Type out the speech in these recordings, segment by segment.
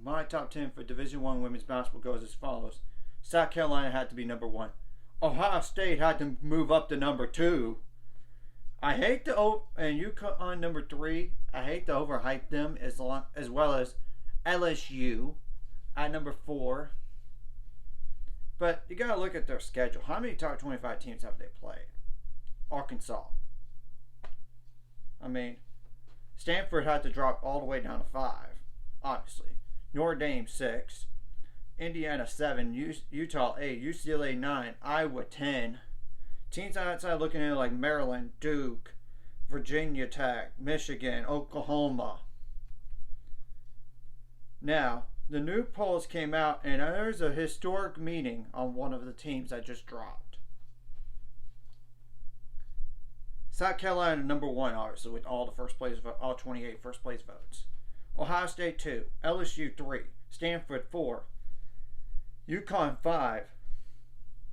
my top 10 for Division I women's basketball goes as follows. South Carolina had to be number 1. Ohio State had to move up to number 2. I hate to and UConn number 3. I hate to overhype them as well as LSU at number 4. But you gotta look at their schedule. How many top 25 teams have they played? Arkansas. I mean, Stanford had to drop all the way down to 5, obviously. Notre Dame 6, Indiana 7, Utah 8, UCLA 9, Iowa 10. Teams outside looking at it like Maryland, Duke, Virginia Tech, Michigan, Oklahoma. Now, the new polls came out, and there's a historic meeting on one of the teams that just dropped. South Carolina number 1, obviously, with all 28 first place votes. Ohio State 2, LSU 3, Stanford 4, UConn 5,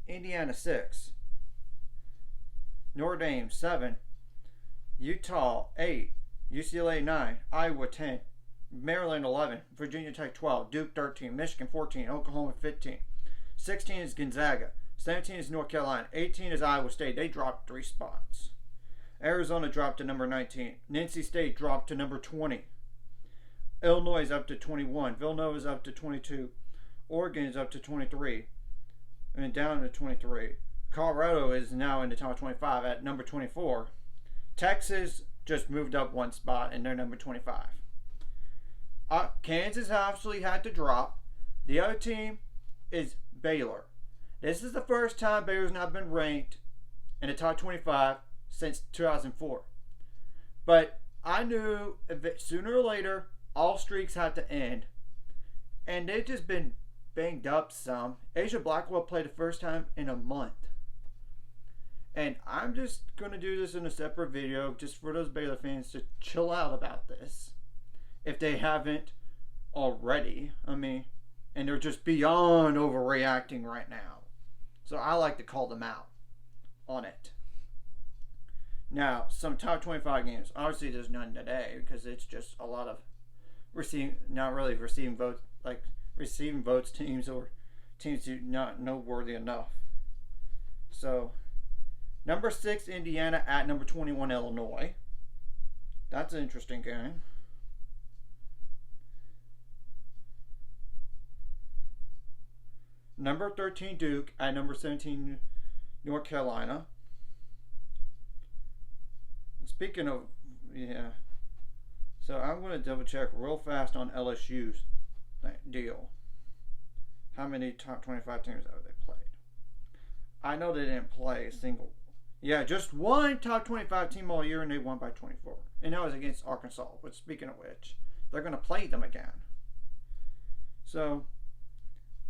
Indiana 6, Notre Dame 7, Utah 8, UCLA 9, Iowa 10, Maryland 11, Virginia Tech 12, Duke 13, Michigan 14, Oklahoma 15. 16 is Gonzaga, 17 is North Carolina, 18 is Iowa State. They dropped 3 spots. Arizona dropped to number 19. NC State dropped to number 20. Illinois is up to 21. Villanova is up to 22. Oregon is up to 23. And down to 23. Colorado is now in the top 25 at number 24. Texas just moved up 1 spot and they're number 25. Kansas obviously had to drop. The other team is Baylor. This is the first time Baylor's not been ranked in the top 25 since 2004. But I knew that sooner or later all streaks had to end. And they've just been banged up some. Asia Blackwell played the first time in a month. And I'm just going to do this in a separate video just for those Baylor fans to chill out about this. If they haven't already. I mean, and they're just beyond overreacting right now. So I like to call them out on it. Now, some top 25 games. Obviously, there's none today because it's just a lot of not really receiving votes, like receiving votes teams or teams who not noteworthy enough. So, number 6, Indiana at number 21, Illinois. That's an interesting game. Number 13, Duke at number 17, North Carolina. Speaking of, yeah. So I'm going to double check real fast on LSU's deal. How many top 25 teams have they played? I know they didn't play a single. Yeah, just one top 25 team all year and they won by 24. And that was against Arkansas. But speaking of which, they're going to play them again. So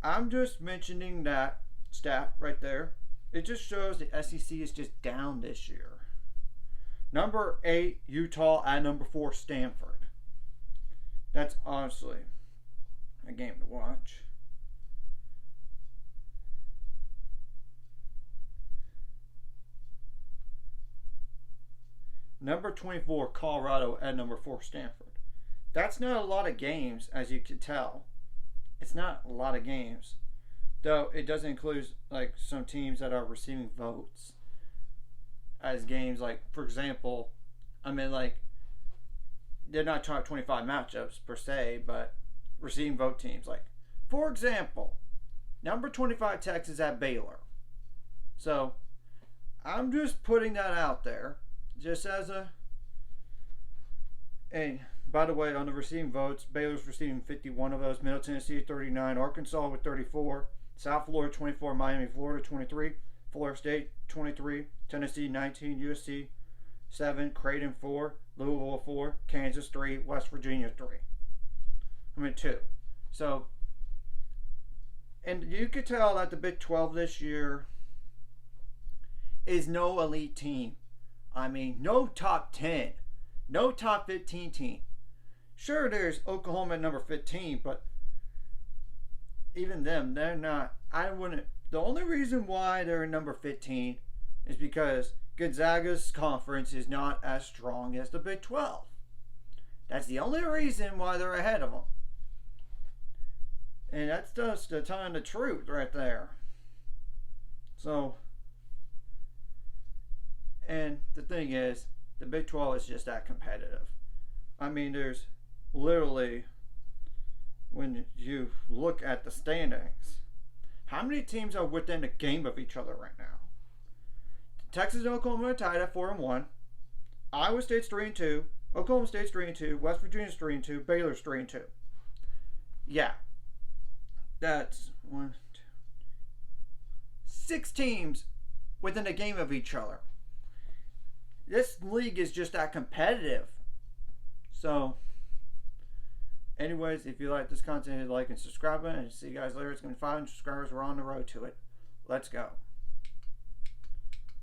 I'm just mentioning that stat right there. It just shows the SEC is just down this year. Number 8, Utah at number 4, Stanford. That's honestly a game to watch. Number 24, Colorado at number 4, Stanford. That's not a lot of games, as you can tell. It's not a lot of games. Though it does include like some teams that are receiving votes as games, like for example, I mean like they're not top 25 matchups per se, but receiving vote teams. Like for example, number 25 Texas at Baylor. So I'm just putting that out there, just as a. And by the way, on the receiving votes, Baylor's receiving 51 of those, Middle Tennessee 39, Arkansas with 34, South Florida 24, Miami, Florida 23, Florida State 23, Tennessee 19, USC 7, Creighton 4, Louisville 4, Kansas 3, West Virginia 3. 2. So, and you could tell that the Big 12 this year is no elite team. I mean, no top 10, no top 15 team. Sure, there's Oklahoma at number 15, but even them, they're not. I wouldn't. The only reason why they're in number 15 is because Gonzaga's conference is not as strong as the Big 12. That's the only reason why they're ahead of them. that's just the telling the truth right there. So, and the thing is, the Big 12 is just that competitive. I mean, there's literally, when you look at the standings, how many teams are within a game of each other right now? Texas and Oklahoma are tied at 4-1. Iowa State's 3-2. Oklahoma State's 3-2. West Virginia's 3-2. Baylor's 3-2. Yeah, that's 6 teams within a game of each other. This league is just that competitive. So, anyways, if you like this content, hit like and subscribe button. And see you guys later. It's going to be 500 subscribers. We're on the road to it. Let's go.